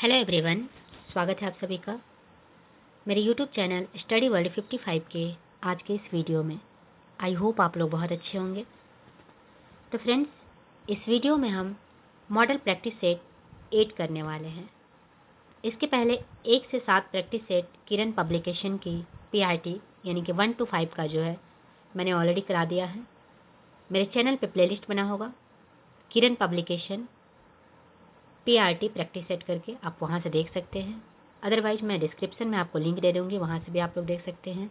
Hello everyone, स्वागत है आप सभी का मेरे यूट्यूब चैनल स्टडी वर्ल्ड 55 के आज के इस वीडियो में। आई होप आप लोग बहुत अच्छे होंगे। तो फ्रेंड्स, इस वीडियो में हम मॉडल प्रैक्टिस सेट 8 करने वाले हैं। इसके पहले 1 से 7 प्रैक्टिस सेट किरण पब्लिकेशन की PRT यानी कि 1 to 5 का जो है मैंने ऑलरेडी करा दिया है। मेरे चैनल पे प्लेलिस्ट बना होगा किरण पब्लिकेशन PRT प्रैक्टिस सेट करके, आप वहाँ से देख सकते हैं। अदरवाइज मैं डिस्क्रिप्शन में आपको लिंक दे दूँगी, वहाँ से भी आप लोग देख सकते हैं।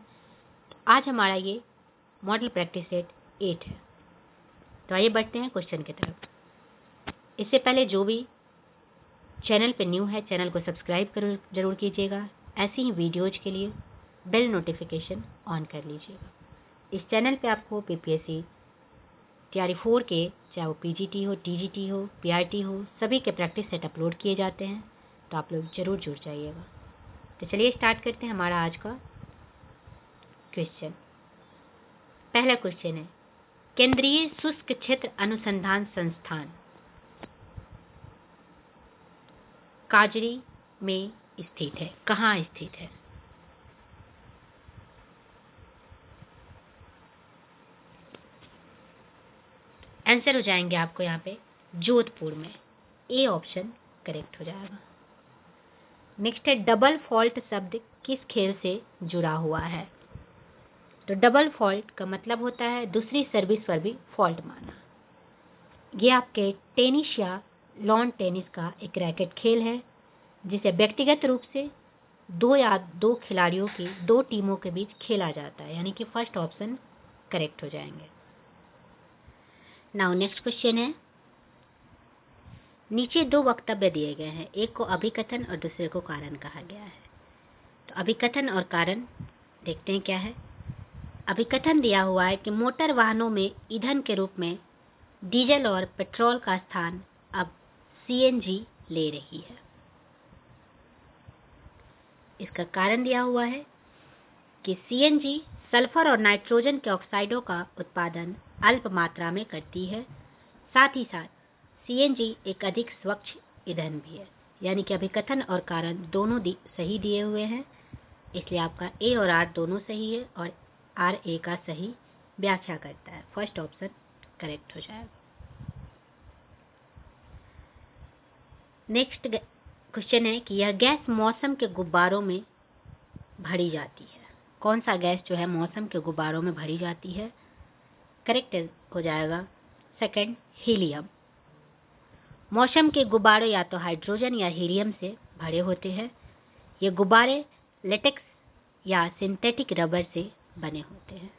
तो आज हमारा ये मॉडल प्रैक्टिस सेट 8 है। तो आइए बढ़ते हैं क्वेश्चन की तरफ। इससे पहले जो भी चैनल पे न्यू है, चैनल को सब्सक्राइब जरूर कीजिएगा। ऐसी ही वीडियोज के लिए बेल नोटिफिकेशन ऑन कर लीजिएगा। इस चैनल पे आपको PPSC तैयारी 4 के, चाहे वो PGT हो, TGT हो, PRT हो, सभी के प्रैक्टिस सेट अपलोड किए जाते हैं। तो आप लोग जरूर जुड़ जाइएगा। तो चलिए स्टार्ट करते हैं हमारा आज का क्वेश्चन। पहला क्वेश्चन है, केंद्रीय शुष्क क्षेत्र अनुसंधान संस्थान काजरी में स्थित है। कहाँ स्थित है? आंसर हो जाएंगे आपको यहाँ पे जोधपुर में। ए ऑप्शन करेक्ट हो जाएगा। नेक्स्ट है, डबल फॉल्ट शब्द किस खेल से जुड़ा हुआ है? तो डबल फॉल्ट का मतलब होता है दूसरी सर्विस पर भी फॉल्ट मारना। ये आपके टेनिस या लॉन टेनिस का एक रैकेट खेल है जिसे व्यक्तिगत रूप से 2 या 2 खिलाड़ियों की 2 टीमों के बीच खेला जाता है, यानी कि फर्स्ट ऑप्शन करेक्ट हो जाएंगे। नाउ नेक्स्ट क्वेश्चन है, नीचे 2 वक्तव्य दिए गए हैं, एक को अभिकथन और दूसरे को कारण कहा गया है। तो अभिकथन और कारण देखते हैं क्या है। अभिकथन दिया हुआ है कि मोटर वाहनों में ईंधन के रूप में डीजल और पेट्रोल का स्थान अब CNG ले रही है। इसका कारण दिया हुआ है कि CNG सल्फर और नाइट्रोजन के ऑक्साइडों का उत्पादन अल्प मात्रा में करती है। साथ ही साथ CNG एक अधिक स्वच्छ ईंधन भी है। यानी कि अभिकथन और कारण दोनों सही दिए हुए हैं, इसलिए आपका A और R दोनों सही है और R A का सही व्याख्या करता है। फर्स्ट ऑप्शन करेक्ट हो जाएगा। नेक्स्ट क्वेश्चन है कि यह गैस मौसम के गुब्बारों में भरी जाती है। कौन सा गैस जो है मौसम के गुब्बारों में भरी जाती है? करेक्ट हो जाएगा सेकंड, हीलियम। मौसम के गुब्बारे या तो हाइड्रोजन या हीलियम से भरे होते हैं। ये गुब्बारे लेटेक्स या सिंथेटिक रबर से बने होते हैं।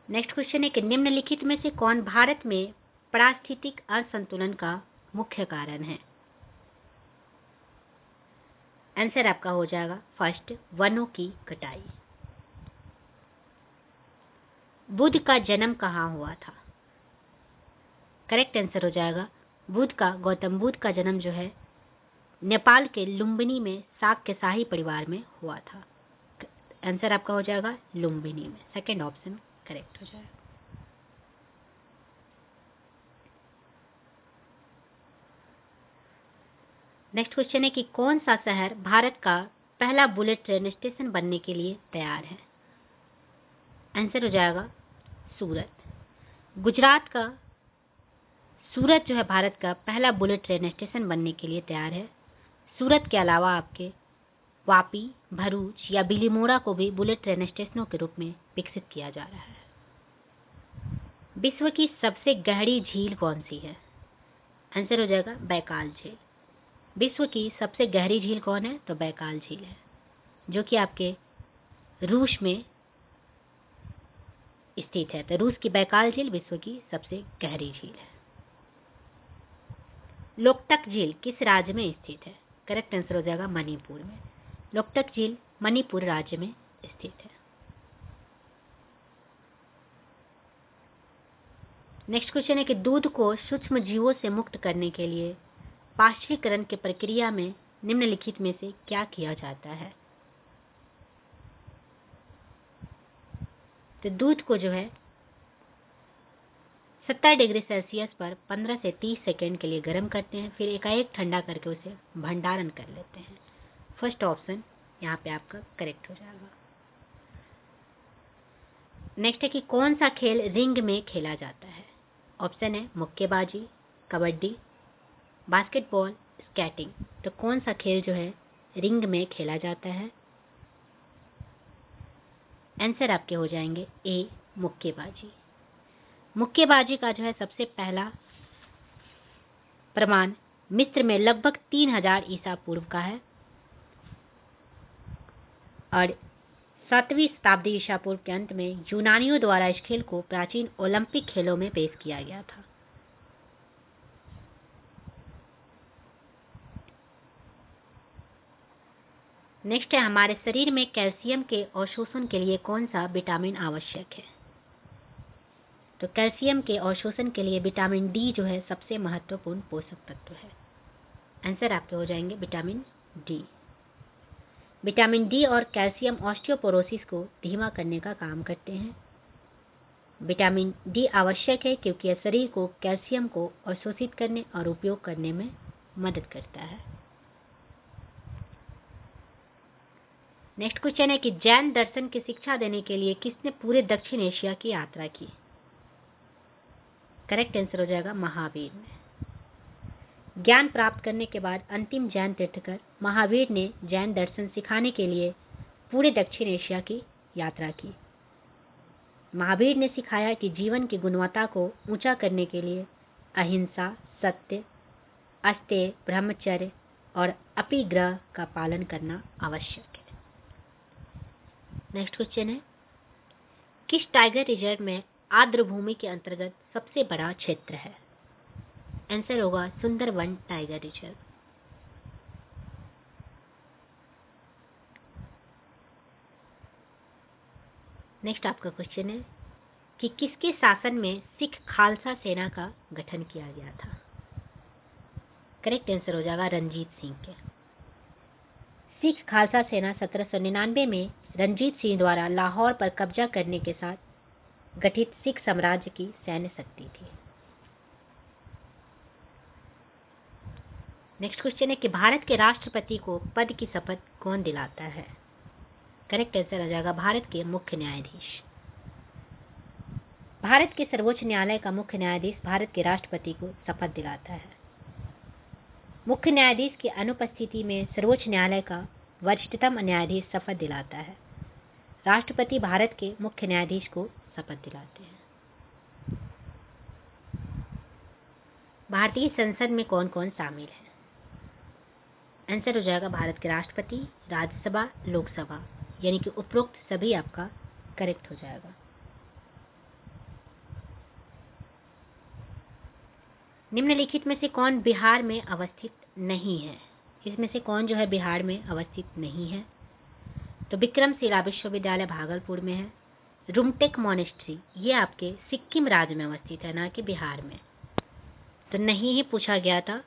नेक्स्ट क्वेश्चन है कि निम्नलिखित में से कौन भारत में पारिस्थितिक असंतुलन का मुख्य कारण है? आंसर आपका हो जाएगा फर्स्ट, वनों की कटाई। बुद्ध का जन्म कहाँ हुआ था? करेक्ट आंसर हो जाएगा गौतम बुद्ध का जन्म जो है नेपाल के लुम्बिनी में शाक के शाही परिवार में हुआ था। आंसर आपका हो जाएगा लुम्बिनी में। सेकंड ऑप्शन करेक्ट हो जाएगा। नेक्स्ट क्वेश्चन है कि कौन सा शहर भारत का पहला बुलेट ट्रेन स्टेशन बनने के लिए तैयार है? आंसर हो जाएगा सूरत। गुजरात का सूरत जो है भारत का पहला बुलेट ट्रेन स्टेशन बनने के लिए तैयार है। सूरत के अलावा आपके वापी, भरूच या बिलीमोरा को भी बुलेट ट्रेन स्टेशनों के रूप में विकसित किया जा रहा है। विश्व की सबसे गहरी झील कौन सी है? आंसर हो जाएगा बैकाल झील। विश्व की सबसे गहरी झील कौन है? तो बैकाल झील है, जो कि आपके रूस में स्थित है। तो रूस की बैकाल झील विश्व की सबसे गहरी झील है। लोकटक झील किस राज्य में स्थित है? करेक्ट आंसर हो जाएगा मणिपुर में। लोकटक झील मणिपुर राज्य में स्थित है। नेक्स्ट क्वेश्चन है कि दूध को सूक्ष्म जीवों से मुक्त करने के लिए पाश्चुरीकरण की प्रक्रिया में निम्नलिखित में से क्या किया जाता है? तो दूध को जो है 70 डिग्री सेल्सियस पर 15 से 30 सेकेंड के लिए गर्म करते हैं, फिर एकाएक ठंडा करके उसे भंडारण कर लेते हैं। फर्स्ट ऑप्शन यहाँ पे आपका करेक्ट हो जाएगा। नेक्स्ट है कि कौन सा खेल रिंग में खेला जाता है। ऑप्शन है मुक्केबाजी, कबड्डी, बास्केटबॉल, स्केटिंग। तो कौन सा खेल जो है रिंग में खेला जाता है। आंसर आपके हो जाएंगे ए, मुक्केबाजी। मुक्केबाजी का जो है सबसे पहला प्रमाण मिस्र में लगभग 3000 ईसा पूर्व का है और 7वीं शताब्दी ईसा पूर्व के अंत में यूनानियों द्वारा इस खेल को प्राचीन ओलंपिक खेलों में पेश किया गया था। नेक्स्ट है हमारे शरीर में कैल्शियम के अवशोषण के लिए कौन सा विटामिन आवश्यक है। तो कैल्शियम के अवशोषण के लिए विटामिन डी जो है सबसे महत्वपूर्ण पोषक तत्व है। आंसर आपके हो जाएंगे विटामिन डी। विटामिन डी और कैल्शियम ऑस्टियोपोरोसिस को धीमा करने का काम करते हैं। विटामिन डी आवश्यक है क्योंकि यह शरीर को कैल्शियम को अवशोषित करने और उपयोग करने में मदद करता है। नेक्स्ट क्वेश्चन है कि जैन दर्शन की शिक्षा देने के लिए किसने पूरे दक्षिण एशिया की यात्रा की। करेक्ट आंसर हो जाएगा महावीर ने। ज्ञान प्राप्त करने के बाद अंतिम जैन तीर्थकर महावीर ने जैन दर्शन सिखाने के लिए पूरे दक्षिण एशिया की यात्रा की। महावीर ने सिखाया कि जीवन की गुणवत्ता को ऊंचा करने के लिए अहिंसा, सत्य, अस्तेय, ब्रह्मचर्य और अपिग्रह का पालन करना आवश्यक है। नेक्स्ट क्वेश्चन है किस टाइगर रिजर्व में आर्द्रभूमि के अंतर्गत सबसे बड़ा क्षेत्र है। आंसर होगा सुंदरवन टाइगर रिजर्व। नेक्स्ट आपका क्वेश्चन है कि किसके शासन में सिख खालसा सेना का गठन किया गया था। करेक्ट आंसर हो जाएगा रणजीत सिंह के। सिख खालसा सेना 1799 में रणजीत सिंह द्वारा लाहौर पर कब्जा करने के साथ गठित सिख साम्राज्य की सैन्य शक्ति थी। नेक्स्ट क्वेश्चन है कि भारत के राष्ट्रपति को पद की शपथ कौन दिलाता है। करेक्ट आंसर हो जाएगा भारत के मुख्य न्यायाधीश। भारत के सर्वोच्च न्यायालय का मुख्य न्यायाधीश भारत के राष्ट्रपति को शपथ दिलाता है। मुख्य न्यायाधीश की अनुपस्थिति में सर्वोच्च न्यायालय का वरिष्ठतम न्यायाधीश शपथ दिलाता है। राष्ट्रपति भारत के मुख्य न्यायाधीश को शपथ दिलाते हैं। भारतीय संसद में कौन कौन शामिल है। आंसर हो जाएगा भारत के राष्ट्रपति, राज्यसभा, लोकसभा, यानी कि उपरोक्त सभी आपका करेक्ट हो जाएगा। निम्नलिखित में से कौन बिहार में अवस्थित नहीं है। इसमें से कौन जो है बिहार में अवस्थित नहीं है। तो विक्रमशिला विश्वविद्यालय भागलपुर में है। रुमटेक मॉनेस्ट्री ये आपके सिक्किम राज्य में अवस्थित है, ना कि बिहार में। तो नहीं ही पूछा गया था,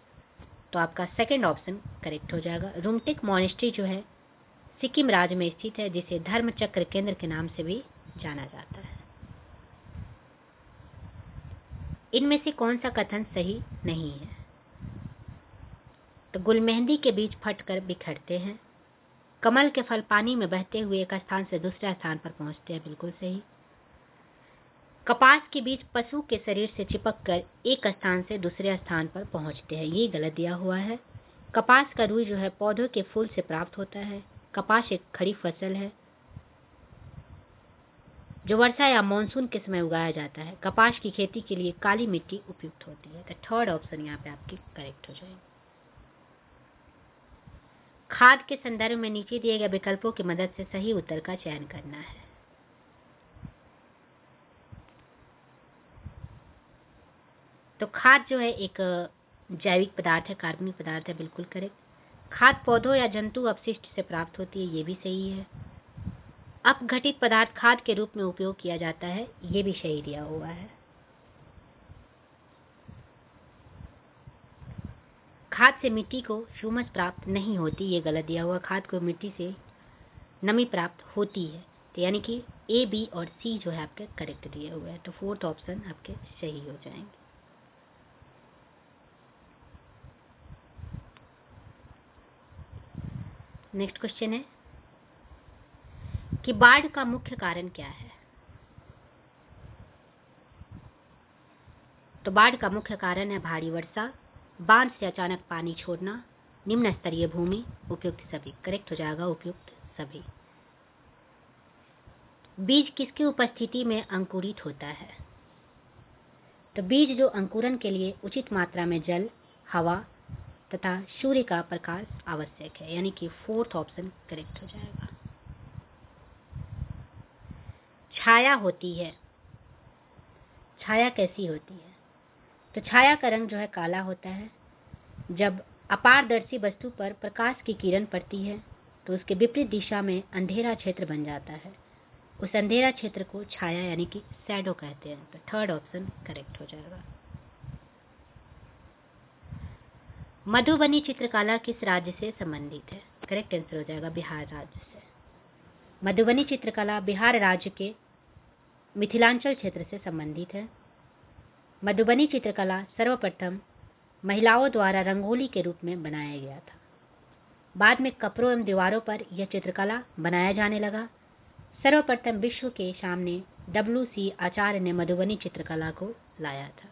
तो आपका सेकंड ऑप्शन करेक्ट हो जाएगा। रुमटेक मॉनेस्ट्री जो है सिक्किम राज्य में स्थित है, जिसे धर्मचक्र केंद्र के नाम से भी जाना जाता है। इनमें से कौन सा कथन सही नहीं है। तो गुलमेहंदी के बीज फटकर बिखरते हैं। कमल के फल पानी में बहते हुए एक स्थान से दूसरे स्थान पर पहुंचते हैं, बिल्कुल सही। कपास के बीज पशु के शरीर से चिपककर एक स्थान से दूसरे स्थान पर पहुंचते हैं, ये गलत दिया हुआ है। कपास का रुई जो है पौधों के फूल से प्राप्त होता है। कपास एक खड़ी फसल है जो वर्षा या मानसून के समय उगाया जाता है। कपास की खेती के लिए काली मिट्टी उपयुक्त होती है। तो थर्ड ऑप्शन यहाँ पे आपकी करेक्ट हो जाएगी। खाद के संदर्भ में नीचे दिए गए विकल्पों की मदद से सही उत्तर का चयन करना है। तो खाद जो है एक जैविक पदार्थ है, कार्बनिक पदार्थ है, बिल्कुल करेक्ट। खाद पौधों या जंतु अपशिष्ट से प्राप्त होती है, ये भी सही है। अपघटित पदार्थ खाद के रूप में उपयोग किया जाता है, ये भी सही दिया हुआ है। खाद से मिट्टी को ह्यूमस प्राप्त नहीं होती, ये गलत दिया हुआ। खाद को मिट्टी से नमी प्राप्त होती है। तो यानी कि ए, बी और सी जो है आपके करेक्ट दिए हुए हैं, तो फोर्थ ऑप्शन आपके सही हो जाएंगे। नेक्स्ट क्वेश्चन है कि बाढ़ का मुख्य कारण क्या है। तो बाढ़ का मुख्य कारण है भारी वर्षा, बांध से अचानक पानी छोड़ना, निम्न स्तरीय भूमि, उपयुक्त सभी। करेक्ट हो जाएगा उपयुक्त सभी। बीज किसकी उपस्थिति में अंकुरित होता है। तो बीज जो अंकुरन के लिए उचित मात्रा में जल, हवा तथा सूर्य का प्रकाश आवश्यक है, यानी कि फोर्थ ऑप्शन करेक्ट हो जाएगा। छाया होती है, छाया कैसी होती है। तो छाया का रंग जो है काला होता है। जब अपारदर्शी वस्तु पर प्रकाश की किरण पड़ती है तो उसके विपरीत दिशा में अंधेरा क्षेत्र बन जाता है। उस अंधेरा क्षेत्र को छाया यानी कि शैडो कहते हैं। तो थर्ड ऑप्शन करेक्ट हो जाएगा। मधुबनी चित्रकला किस राज्य से संबंधित है। करेक्ट आंसर हो जाएगा बिहार राज्य से। मधुबनी चित्रकला बिहार राज्य के मिथिलांचल क्षेत्र से संबंधित है। मधुबनी चित्रकला सर्वप्रथम महिलाओं द्वारा रंगोली के रूप में बनाया गया था। बाद में कपड़ों एवं दीवारों पर यह चित्रकला बनाया जाने लगा। सर्वप्रथम विश्व के सामने WC आचार्य ने मधुबनी चित्रकला को लाया था।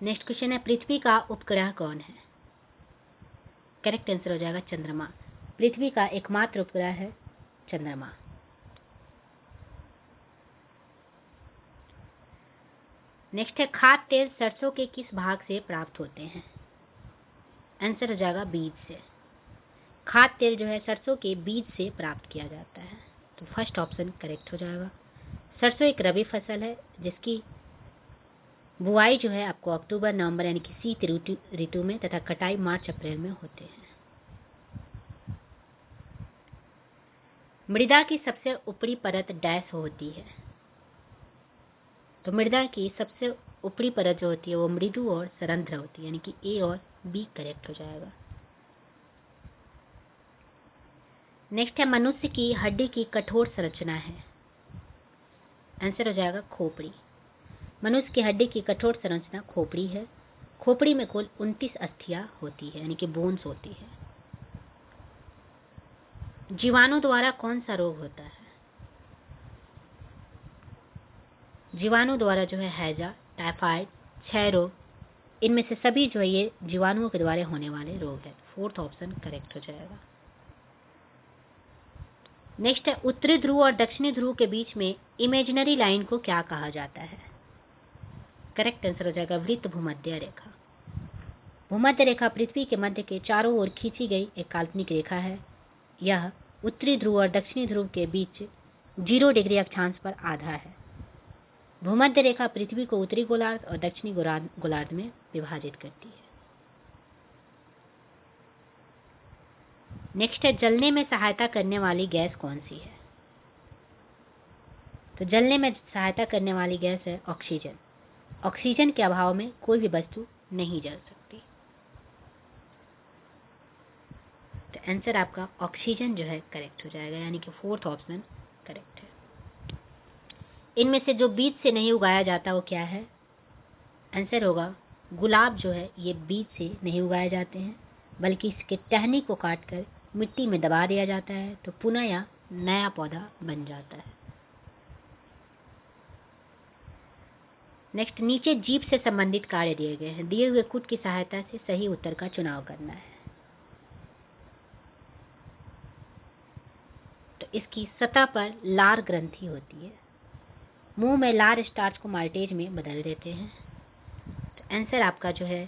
नेक्स्ट क्वेश्चन है पृथ्वी का उपग्रह कौन है। करेक्ट आंसर हो जाएगा चंद्रमा। पृथ्वी का एकमात्र उपग्रह है चंद्रमा। नेक्स्ट है खाद्य तेल सरसों के किस भाग से प्राप्त होते हैं। आंसर हो जाएगा बीज से। खाद्य तेल जो है सरसों के बीज से प्राप्त किया जाता है। तो फर्स्ट ऑप्शन करेक्ट हो जाएगा। सरसों एक रबी फसल है जिसकी बुआई जो है आपको अक्टूबर नवंबर यानी कि शीत ऋतु में तथा कटाई मार्च अप्रैल में होते हैं। मृदा की सबसे ऊपरी परत डैश होती है। तो मृदा की सबसे ऊपरी परत जो होती है वो मृदु और सरंध्र होती है, यानी कि ए और बी करेक्ट हो जाएगा। नेक्स्ट है मनुष्य की हड्डी की कठोर संरचना है। आंसर हो जाएगा खोपड़ी। मनुष्य की हड्डी की कठोर संरचना खोपड़ी है। खोपड़ी में कुल 29 अस्थियां होती है, यानी कि बोन्स होती है। जीवाणु द्वारा कौन सा रोग होता है। जीवाणु द्वारा जो है हैजा, टाइफाइड, क्षय रोग, इनमें से सभी जो है ये जीवाणुओं के द्वारा होने वाले रोग है। फोर्थ ऑप्शन करेक्ट हो जाएगा। नेक्स्ट है उत्तरी ध्रुव और दक्षिणी ध्रुव के बीच में इमेजिनरी लाइन को क्या कहा जाता है। करेक्ट आंसर हो जाएगा वृत्त भूमध्य रेखा। भूमध्य रेखा पृथ्वी के मध्य के चारों ओर खींची गई एक काल्पनिक रेखा है। यह उत्तरी ध्रुव और दक्षिणी ध्रुव के बीच 0 डिग्री अक्षांश पर आधा है। भूमध्य रेखा पृथ्वी को उत्तरी गोलार्ध और दक्षिणी गोलार्ध में विभाजित करती है। नेक्स्ट है जलने में सहायता करने वाली गैस कौन सी है। तो जलने में सहायता करने वाली गैस है ऑक्सीजन। ऑक्सीजन के अभाव में कोई भी वस्तु नहीं जल सकती। तो आंसर आपका ऑक्सीजन जो है करेक्ट हो जाएगा, यानी कि फोर्थ ऑप्शन करेक्ट है। इनमें से जो बीज से नहीं उगाया जाता वो क्या है। आंसर होगा गुलाब जो है ये बीज से नहीं उगाए जाते हैं, बल्कि इसके टहनी को काटकर मिट्टी में दबा दिया जाता है तो पुनः यह नया पौधा बन जाता है। नेक्स्ट नीचे जीभ से संबंधित कार्य दिए गए हैं। दिए हुए कुट की सहायता से सही उत्तर का चुनाव करना है। तो इसकी सतह पर लार ग्रंथि होती है। मुंह में लार स्टार्च को माल्टेज में बदल देते हैं। तो आंसर आपका जो है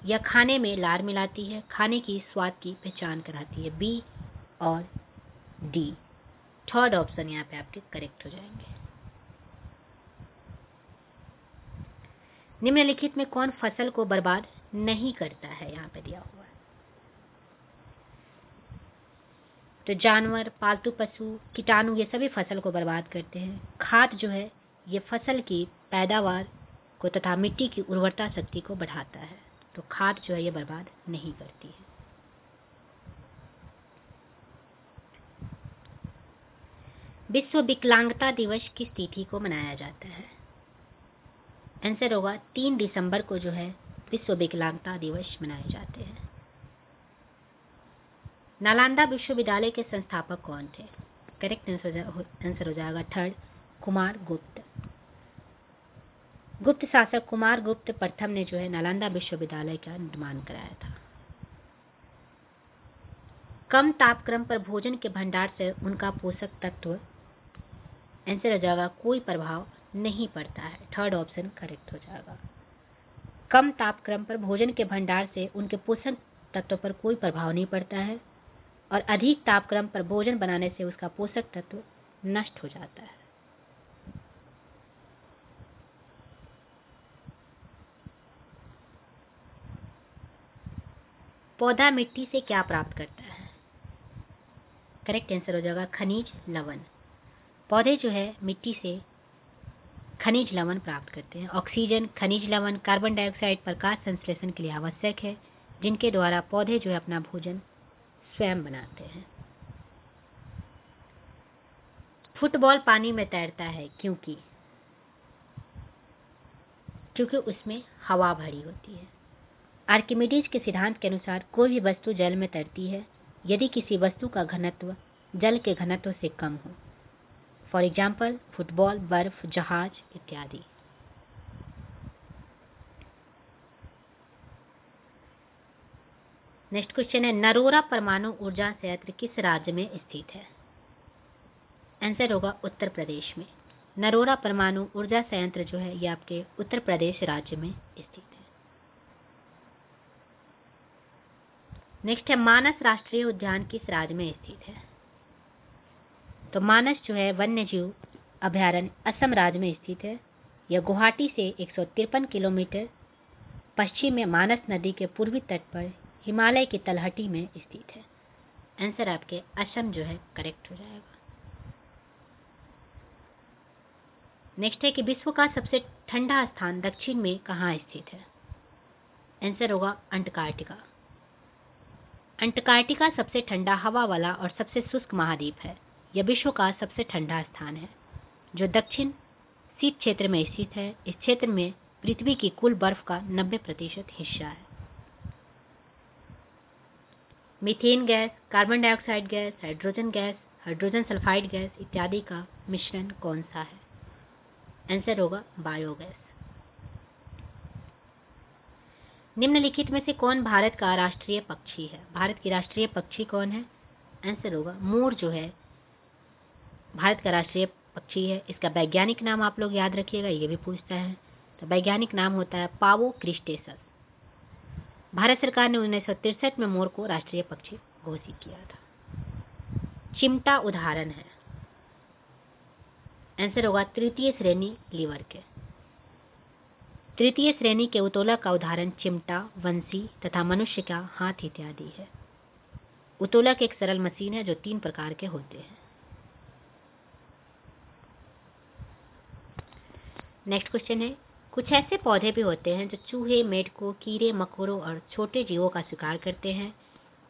यह खाने में लार मिलाती है, खाने की स्वाद की पहचान कराती है। बी और डी थर्ड ऑप्शन यहाँ पे आपके करेक्ट हो जाएंगे। निम्नलिखित में कौन फसल को बर्बाद नहीं करता है, यहाँ पे दिया हुआ है। तो जानवर, पालतू पशु, कीटाणु ये सभी फसल को बर्बाद करते हैं। खाद जो है ये फसल की पैदावार को तथा मिट्टी की उर्वरता शक्ति को बढ़ाता है। तो खाद जो है ये बर्बाद नहीं करती है। विश्व विकलांगता दिवस किस तिथि को मनाया जाता है? आंसर होगा 3 दिसंबर को जो है विश्व विकलांगता दिवस मनाए जाते हैं। नालंदा विश्वविद्यालय के संस्थापक कौन थे? करेक्ट आंसर हो जाएगा थर्ड, कुमार गुप्त। गुप्त शासक कुमार गुप्त प्रथम ने जो है नालंदा विश्वविद्यालय का निर्माण कराया था। कम तापक्रम पर भोजन के भंडार से उनका पोषक तत्व, आंसर हो जाएगा कोई प्रभाव नहीं पड़ता है। थर्ड ऑप्शन करेक्ट हो जाएगा। कम तापक्रम पर भोजन के भंडार से उनके पोषक तत्व पर कोई प्रभाव नहीं पड़ता है और अधिक तापक्रम पर भोजन बनाने से उसका पोषक तत्व नष्ट हो जाता है। पौधा मिट्टी से क्या प्राप्त करता है? करेक्ट आंसर हो जाएगा खनिज लवण। पौधे जो है मिट्टी से खनिज लवण प्राप्त करते हैं। ऑक्सीजन, खनिज लवण, कार्बन डाइऑक्साइड प्रकाश संश्लेषण के लिए आवश्यक है, जिनके द्वारा पौधे जो है अपना भोजन स्वयं बनाते हैं। फुटबॉल पानी में तैरता है क्योंकि उसमें हवा भरी होती है। आर्किमिडीज के सिद्धांत के अनुसार कोई भी वस्तु जल में तैरती है यदि किसी वस्तु का घनत्व जल के घनत्व से कम हो। फॉर एग्जाम्पल फुटबॉल, बर्फ, जहाज इत्यादि। नेक्स्ट क्वेश्चन है, नरोरा परमाणु ऊर्जा संयंत्र किस राज्य में स्थित है? आंसर होगा उत्तर प्रदेश में। नरोरा परमाणु ऊर्जा संयंत्र जो है ये आपके उत्तर प्रदेश राज्य में स्थित है। नेक्स्ट है, मानस राष्ट्रीय उद्यान किस राज्य में स्थित है? तो मानस जो है वन्य जीव अभयारण्य असम राज्य में स्थित है। यह गुवाहाटी से 153 किलोमीटर पश्चिम में मानस नदी के पूर्वी तट पर हिमालय की तलहटी में स्थित है। आंसर आपके असम जो है करेक्ट हो जाएगा। नेक्स्ट है कि विश्व का सबसे ठंडा स्थान दक्षिण में कहाँ स्थित है? आंसर होगा अंटार्कटिका। अंटार्कटिका सबसे ठंडा हवा वाला और सबसे शुष्क महाद्वीप है। यह विश्व का सबसे ठंडा स्थान है जो दक्षिण शीत क्षेत्र में स्थित है। इस क्षेत्र में पृथ्वी की कुल बर्फ का 90% हिस्सा है। Methane gas, carbon dioxide gas, hydrogen sulphide gas इत्यादि का मिश्रण कौन सा है? आंसर होगा बायोगैस। निम्नलिखित में से कौन भारत का राष्ट्रीय पक्षी है? भारत की राष्ट्रीय पक्षी कौन है? आंसर होगा मोर जो है भारत का राष्ट्रीय पक्षी है। इसका वैज्ञानिक नाम आप लोग याद रखिएगा, ये भी पूछता है। तो वैज्ञानिक नाम होता है पावो क्रिस्टेसस। भारत सरकार ने 1963 में मोर को राष्ट्रीय पक्षी घोषित किया था। चिमटा उदाहरण है? आंसर होगा तृतीय श्रेणी लीवर के। तृतीय श्रेणी के उत्तोलक का उदाहरण चिमटा, वंशी तथा मनुष्य का हाथ इत्यादि है। उत्तोलक एक सरल मशीन है जो 3 प्रकार के होते हैं। नेक्स्ट क्वेश्चन है, कुछ ऐसे पौधे भी होते हैं जो चूहे, मेढकों, कीड़े मकोड़ों और छोटे जीवों का शिकार करते हैं।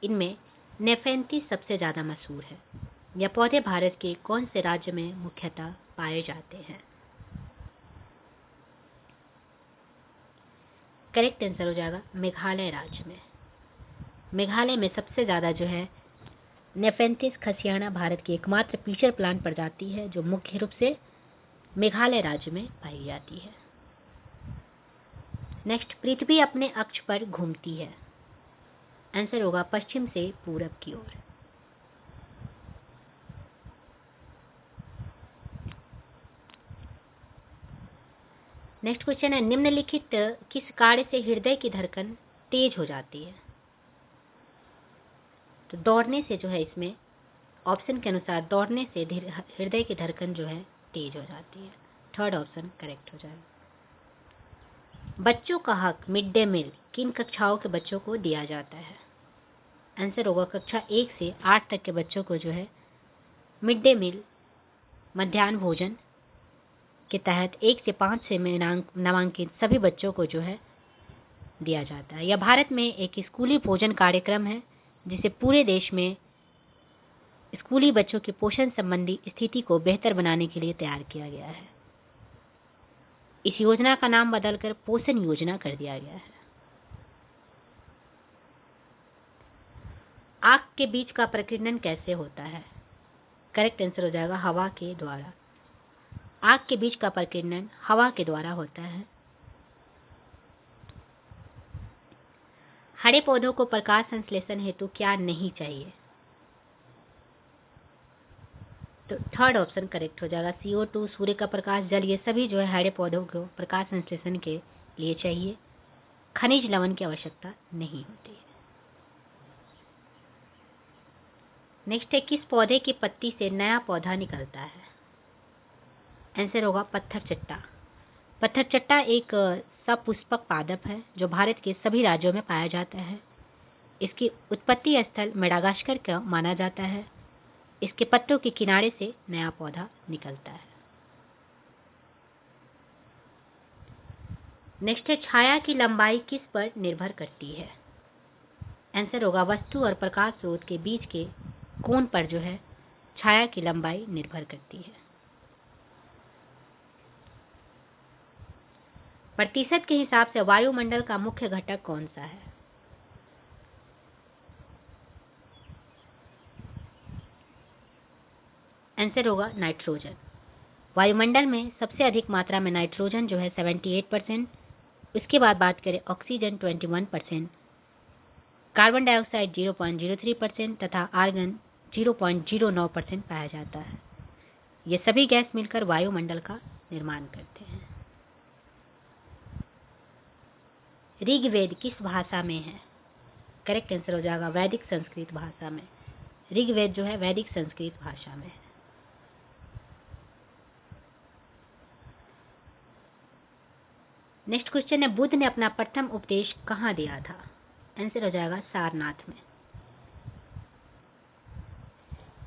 इनमें नेफेंथिस सबसे ज्यादा मशहूर है। यह पौधे भारत के कौन से राज्य में मुख्यतः पाए जाते हैं? करेक्ट आंसर हो जाएगा मेघालय राज्य में। मेघालय में सबसे ज्यादा जो है नेफेंथिस खसियाना भारत की एकमात्र पीचर प्लांट प्रजाति है जो मुख्य रूप से मेघालय राज्य में पाई जाती है। नेक्स्ट, पृथ्वी अपने अक्ष पर घूमती है। आंसर होगा पश्चिम से पूरब की ओर। नेक्स्ट क्वेश्चन है, निम्नलिखित किस कार्य से हृदय की धड़कन तेज हो जाती है? तो दौड़ने से जो है इसमें ऑप्शन के अनुसार दौड़ने से हृदय की धड़कन जो है तेज हो जाती है। थर्ड ऑप्शन करेक्ट हो जाएगा। बच्चों का हक मिड डे मील किन कक्षाओं के बच्चों को दिया जाता है? आंसर होगा कक्षा 1 से 8 तक के बच्चों को जो है मिड डे मील मध्याह्न भोजन के तहत 1 से 5 से नामांकित सभी बच्चों को जो है दिया जाता है। यह भारत में एक स्कूली भोजन कार्यक्रम है जिसे पूरे देश में स्कूली बच्चों की पोषण संबंधी स्थिति को बेहतर बनाने के लिए तैयार किया गया है। इस योजना का नाम बदलकर पोषण योजना कर दिया गया है। आग के बीज का प्रकीर्णन कैसे होता है? करेक्ट आंसर हो जाएगा हवा के द्वारा। आग के बीज का प्रकीर्णन हवा के द्वारा होता है। हरे पौधों को प्रकाश संश्लेषण हेतु क्या नहीं चाहिए? तो थर्ड ऑप्शन करेक्ट हो जाएगा। CO2, सूर्य का प्रकाश, जल, ये सभी जो है हरे पौधों को प्रकाश संश्लेषण के लिए चाहिए। खनिज लवण की आवश्यकता नहीं होती है। नेक्स्ट है, किस पौधे की पत्ती से नया पौधा निकलता है? आंसर होगा पत्थर चट्टा। पत्थर चट्टा एक सपुष्पक पादप है जो भारत के सभी राज्यों में पाया जाता है। इसकी उत्पत्ति स्थल मेडागास्कर का माना जाता है। इसके पत्तों के किनारे से नया पौधा निकलता है। नेक्स्ट है, छाया की लंबाई किस पर निर्भर करती है? आंसर होगा वस्तु और प्रकाश स्रोत के बीच के कोण पर जो है छाया की लंबाई निर्भर करती है। प्रतिशत के हिसाब से वायुमंडल का मुख्य घटक कौन सा है? आंसर होगा नाइट्रोजन। वायुमंडल में सबसे अधिक मात्रा में नाइट्रोजन जो है 78%, उसके बाद बात करें ऑक्सीजन 21%, कार्बन डाइऑक्साइड 0.03% तथा आर्गन 0.09% पाया जाता है। ये सभी गैस मिलकर वायुमंडल का निर्माण करते हैं। ऋग्वेद किस भाषा में है? करेक्ट आंसर हो जाएगा वैदिक संस्कृत भाषा में। ऋग्वेद जो है वैदिक संस्कृत भाषा में है। नेक्स्ट क्वेश्चन है, बुद्ध ने अपना प्रथम उपदेश कहाँ दिया था? आंसर हो जाएगा सारनाथ में।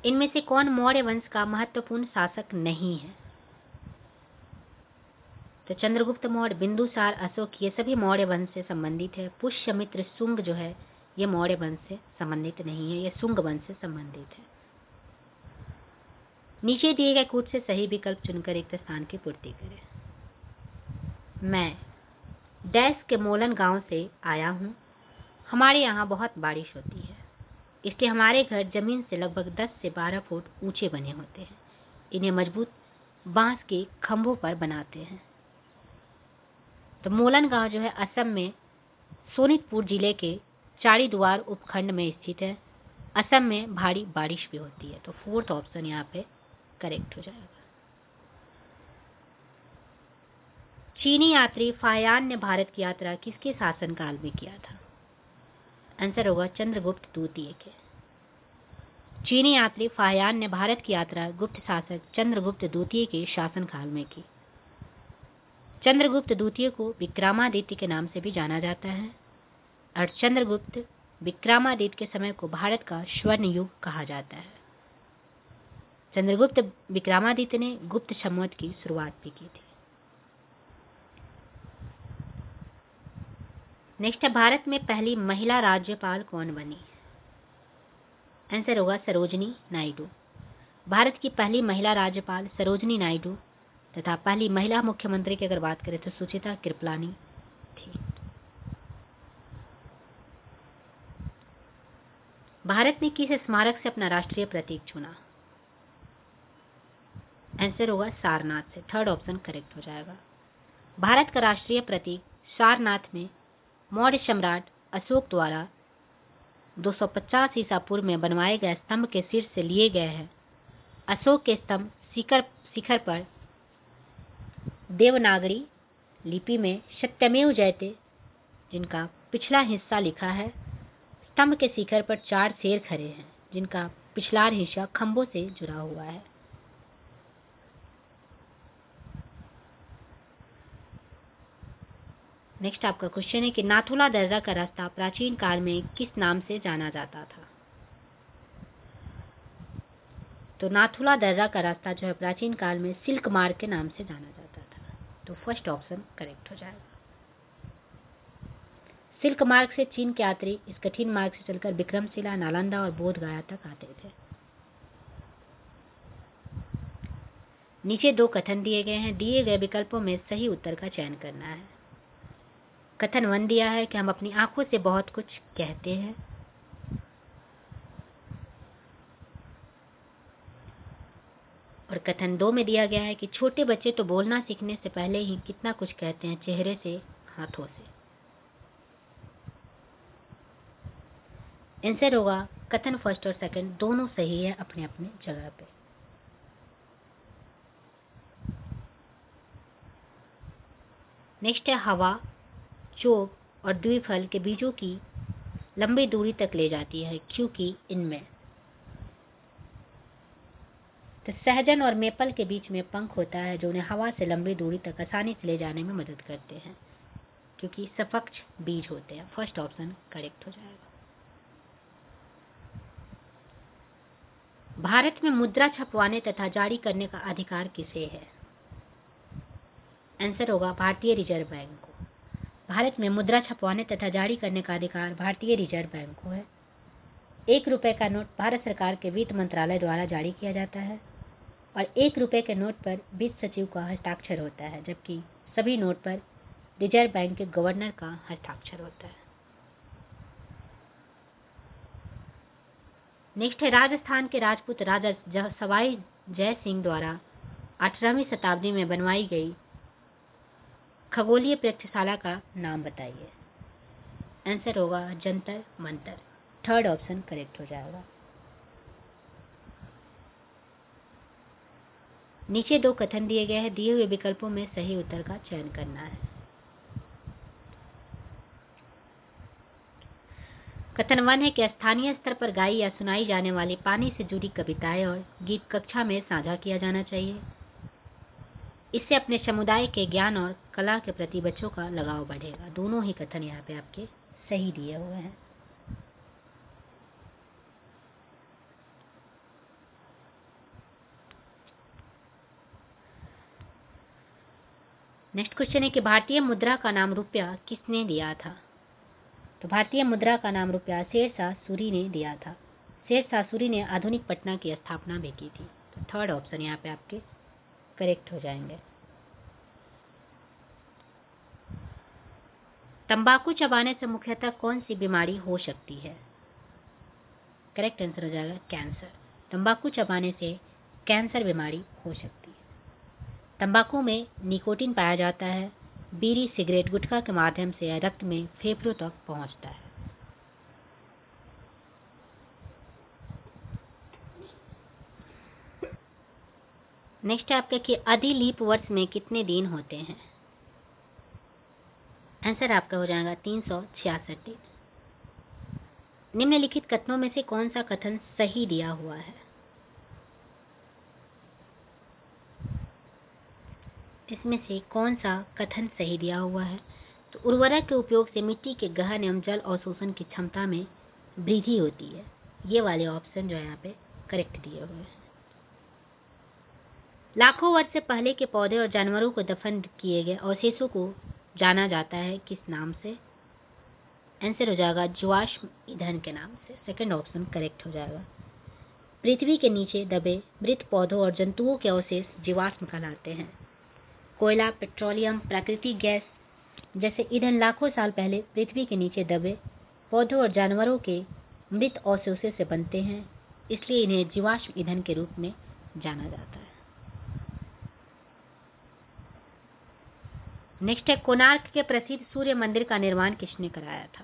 इनमें से कौन मौर्य वंश का महत्वपूर्ण शासक नहीं है? तो चंद्रगुप्त मौर्य, बिंदुसार, अशोक, ये सभी मौर्य वंश से संबंधित है। पुष्यमित्र शुंग जो है ये मौर्य वंश से संबंधित नहीं है, ये शुंग वंश से संबंधित है। नीचे दिए गए कूट से सही विकल्प चुनकर एक स्थान की पूर्ति करें। मैं डैश के मोलन गांव से आया हूँ। हमारे यहाँ बहुत बारिश होती है, इसलिए हमारे घर जमीन से लगभग 10 से 12 फुट ऊंचे बने होते हैं। इन्हें मजबूत बांस के खंभों पर बनाते हैं। तो मोलन गांव जो है असम में सोनितपुर जिले के चारीद्वार उपखंड में स्थित है। असम में भारी बारिश भी होती है। तो फोर्थ ऑप्शन यहाँ पे करेक्ट हो जाएगा। चीनी यात्री फाहियान ने भारत की यात्रा किसके शासनकाल में किया था? आंसर होगा चंद्रगुप्त द्वितीय के। चीनी यात्री फाहियान ने भारत की यात्रा गुप्त शासक चंद्रगुप्त द्वितीय के शासनकाल में की। चंद्रगुप्त द्वितीय को विक्रमादित्य के नाम से भी जाना जाता है और चंद्रगुप्त विक्रमादित्य के समय को भारत का स्वर्ण युग कहा जाता है। चंद्रगुप्त विक्रमादित्य ने गुप्त संवत की शुरुआत भी की थी। नेक्स्ट है, भारत में पहली महिला राज्यपाल कौन बनी? आंसर होगा सरोजनी नायडू। भारत की पहली महिला राज्यपाल सरोजनी नायडू तथा पहली महिला मुख्यमंत्री की अगर बात करें तो सुचिता कृपलानी थी। भारत ने किस स्मारक से अपना राष्ट्रीय प्रतीक चुना? आंसर होगा सारनाथ से। थर्ड ऑप्शन करेक्ट हो जाएगा। भारत का राष्ट्रीय प्रतीक सारनाथ में मौर्य सम्राट अशोक द्वारा 250 ईसा पूर्व में बनवाए गए स्तंभ के शीर्ष से लिए गए हैं। अशोक के स्तंभ शिखर पर देवनागरी लिपि में सत्यमेव जयते जिनका पिछला हिस्सा लिखा है। स्तंभ के शिखर पर 4 शेर खड़े हैं जिनका पिछला हिस्सा खंभों से जुड़ा हुआ है। नेक्स्ट आपका क्वेश्चन है कि नाथुला दर्रा का रास्ता प्राचीन काल में किस नाम से जाना जाता था? तो नाथुला दर्रा का रास्ता जो है प्राचीन काल में सिल्क मार्ग के नाम से जाना जाता था। तो फर्स्ट ऑप्शन करेक्ट हो जाएगा। सिल्क मार्ग से चीन के यात्री इस कठिन मार्ग से चलकर विक्रमशिला, नालंदा और बोध गया तक आते थे। नीचे 2 कथन दिए गए हैं। दिए गए विकल्पों में सही उत्तर का चयन करना है। कथन 1 दिया है कि हम अपनी आंखों से बहुत कुछ कहते हैं। और कथन 2 में दिया गया है कि छोटे बच्चे तो बोलना सीखने से पहले ही कितना कुछ कहते हैं, चेहरे से, हाथों से। आंसर होगा कथन फर्स्ट और सेकंड दोनों सही है अपने अपने जगह पे। नेक्स्ट है हवा चोग और द्विफल के बीजों की लंबी दूरी तक ले जाती है क्योंकि इनमें तो सहजन और मेपल के बीच में पंख होता है जो उन्हें हवा से लंबी दूरी तक आसानी से ले जाने में मदद करते हैं क्योंकि सपक्ष बीज होते हैं। फर्स्ट ऑप्शन करेक्ट हो जाएगा। भारत में मुद्रा छपवाने तथा जारी करने का अधिकार किसे है? आंसर होगा भारतीय रिजर्व बैंक को। भारत में मुद्रा छपवाने तथा जारी करने का अधिकार भारतीय रिजर्व बैंक को है। 1 रुपए का नोट भारत सरकार के वित्त मंत्रालय द्वारा जारी किया जाता है और 1 रुपए के नोट पर वित्त सचिव का हस्ताक्षर होता है, जबकि सभी नोट पर रिजर्व बैंक के गवर्नर का हस्ताक्षर होता है। नेक्स्ट है राजस्थान के राजपूत राजा सवाई जय सिंह द्वारा 18वीं शताब्दी में बनवाई गई खगोलीय प्रयोगशाला का नाम बताइए। आंसर होगा Jantar Mantar. Third option correct हो जाएगा। नीचे 2 कथन दिए गए हैं। दिए हुए विकल्पों में सही उत्तर का चयन करना है। कथन 1 है कि स्थानीय स्तर पर गाई या सुनाई जाने वाली पानी से जुड़ी कविताएं और गीत कक्षा में साझा किया जाना चाहिए। इससे अपने समुदाय के ज्ञान और कला के प्रति बच्चों का लगाव बढ़ेगा। दोनों ही कथन यहाँ पे आपके सही दिए हुए हैं। नेक्स्ट क्वेश्चन है कि भारतीय मुद्रा का नाम रुपया किसने दिया था? तो भारतीय मुद्रा का नाम रुपया शेरशाह सूरी ने दिया था। शेरशाह सूरी ने आधुनिक पटना की स्थापना भी की थी। तो थर्ड ऑप्शन यहाँ पे आपके करेक्ट हो जाएंगे। तंबाकू चबाने से मुख्यतः कौन सी बीमारी हो सकती है? करेक्ट आंसर हो जाएगा कैंसर। तंबाकू चबाने से कैंसर बीमारी हो सकती है। तंबाकू में निकोटीन पाया जाता है। बीड़ी सिगरेट गुटखा के माध्यम से रक्त में फेफड़ों तक पहुंचता है। नेक्स्ट है आपका कि आदि लीप वर्ष में कितने दिन होते हैं? आंसर आपका हो जाएगा 366 दिन। निम्नलिखित कथनों में से कौन सा कथन सही दिया हुआ है? इसमें से कौन सा कथन सही दिया हुआ है? तो उर्वरक के उपयोग से मिट्टी के गहन एवं जल अवशोषण की क्षमता में वृद्धि होती है। ये वाले ऑप्शन जो है यहाँ पे करेक्ट दिए हुए हैं। लाखों वर्ष से पहले के पौधे और जानवरों को दफन किए गए अवशेषों को जाना जाता है किस नाम से? आंसर हो जाएगा जीवाश्म ईंधन के नाम से। सेकंड ऑप्शन करेक्ट हो जाएगा। पृथ्वी के नीचे दबे मृत पौधों और जंतुओं के अवशेष जीवाश्म कहलाते हैं। कोयला, पेट्रोलियम, प्राकृतिक गैस जैसे ईंधन लाखों साल पहले पृथ्वी के नीचे दबे पौधों और जानवरों के मृत अवशेषों से बनते हैं, इसलिए इन्हें जीवाश्म ईंधन के रूप में जाना जाता है। नेक्स्ट है कोणार्क के प्रसिद्ध सूर्य मंदिर का निर्माण किसने कराया था?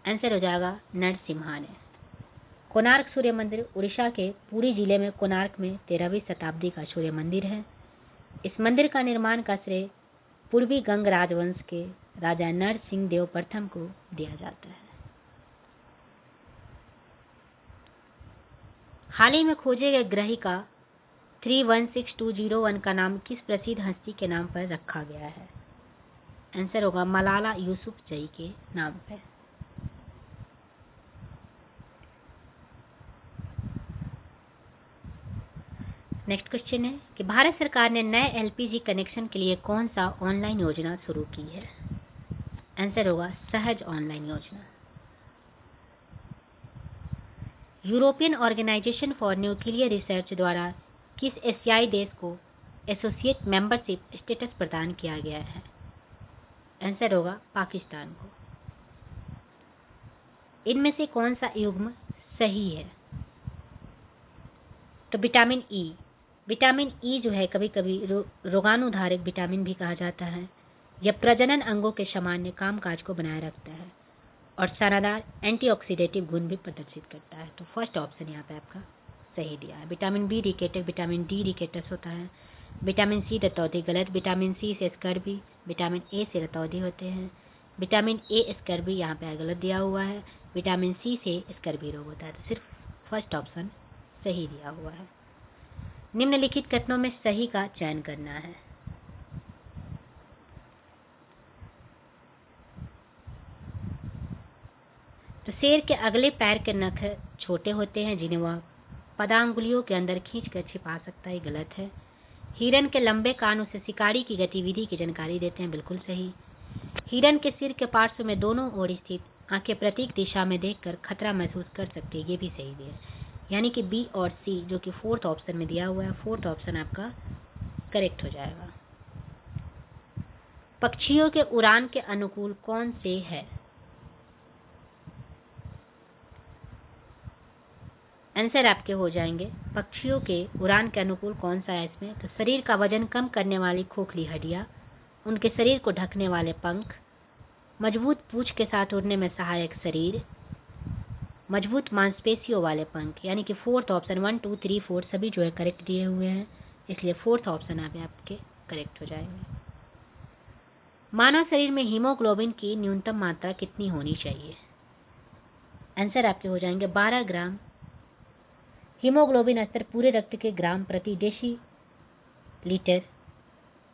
आंसर हो जाएगा नरसिम्हा ने। कोणार्क सूर्य मंदिर उड़ीसा के पुरी जिले में कोणार्क में 13वीं शताब्दी का सूर्य मंदिर है। इस मंदिर का निर्माण का श्रेय पूर्वी गंग राजवंश के राजा नरसिंह देव प्रथम को दिया जाता है। हाल ही में खोजे गए ग्रहिका 316201 का नाम किस प्रसिद्ध हस्ती के नाम पर रखा गया है? आंसर होगा मलाला यूसुफजई के नाम पर। नेक्स्ट क्वेश्चन है कि भारत सरकार ने नए एलपीजी कनेक्शन के लिए कौन सा ऑनलाइन योजना शुरू की है? आंसर होगा सहज ऑनलाइन योजना। European organisation for nuclear research द्वारा किस एशियाई देश को एसोसिएट मेंबरशिप स्टेटस प्रदान किया गया है? आंसर होगा पाकिस्तान को। इनमें से कौन सा युग्म सही है? तो विटामिन ई। विटामिन ई जो है कभी कभी रोगाणुधारक विटामिन भी कहा जाता है। यह प्रजनन अंगों के सामान्य कामकाज को बनाए रखता है और शानदार एंटीऑक्सीडेटिव गुण भी प्रदर्शित करता है। तो फर्स्ट ऑप्शन यहाँ पे आपका सही दिया है। Vitamin B rickets, vitamin D rickets होता है। विटामिन सी रतौंधी गलत। विटामिन सी से स्कर्वी, विटामिन ए से रतौंधी होते हैं। विटामिन ए स्कर्वी यहाँ पे गलत दिया हुआ है। विटामिन सी से स्कर्वी रोग होता है। तो सिर्फ फर्स्ट ऑप्शन सही दिया हुआ है। निम्नलिखित कथनों में सही का चयन करना है। तो शेर के अगले पैर के नख छोटे होते हैं जिन्हें वह पदांगुलियों के अंदर खींचकर छिपा सकता है, गलत है। हिरन के लंबे कान उसे शिकारी की गतिविधि की जानकारी देते हैं, बिल्कुल सही। हिरन के सिर के पार्श्व में दोनों ओर स्थित आंखें प्रतीक दिशा में देखकर खतरा महसूस कर सकती है, ये भी सही है। यानी कि बी और सी जो कि फोर्थ ऑप्शन में दिया हुआ है, फोर्थ ऑप्शन आपका करेक्ट हो जाएगा। पक्षियों के उड़ान के अनुकूल कौन से है? आंसर आपके हो जाएंगे पक्षियों के उड़ान के अनुकूल कौन सा है इसमें? तो शरीर का वजन कम करने वाली खोखली हड्डियां, उनके शरीर को ढकने वाले पंख, मजबूत पूंछ के साथ उड़ने में सहायक शरीर, मजबूत मांसपेशियों वाले पंख। यानी कि फोर्थ ऑप्शन 1, 2, 3, 4 सभी जो है करेक्ट दिए हुए हैं, इसलिए फोर्थ ऑप्शन आपके करेक्ट हो जाएंगे। मानव शरीर में हीमोग्लोबिन की न्यूनतम मात्रा कितनी होनी चाहिए? आंसर आपके हो जाएंगे 12 ग्राम। हीमोग्लोबिन स्तर पूरे रक्त के ग्राम प्रति डेसी लीटर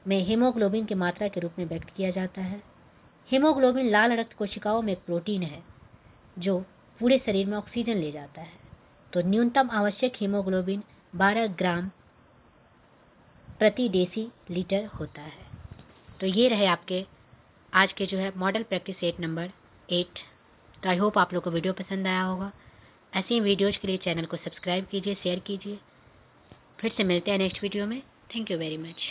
में हीमोग्लोबिन की मात्रा के रूप में व्यक्त किया जाता है। हीमोग्लोबिन लाल रक्त कोशिकाओं में एक प्रोटीन है जो पूरे शरीर में ऑक्सीजन ले जाता है। तो न्यूनतम आवश्यक हीमोग्लोबिन 12 ग्राम प्रति डेसी लीटर होता है। तो ये रहे आपके आज के जो है मॉडल प्रैक्टिस सेट नंबर 8। तो आई होप आप लोग को वीडियो पसंद आया होगा। ऐसे ही वीडियोज़ के लिए चैनल को सब्सक्राइब कीजिए, शेयर कीजिए। फिर से मिलते हैं नेक्स्ट वीडियो में। Thank you very much.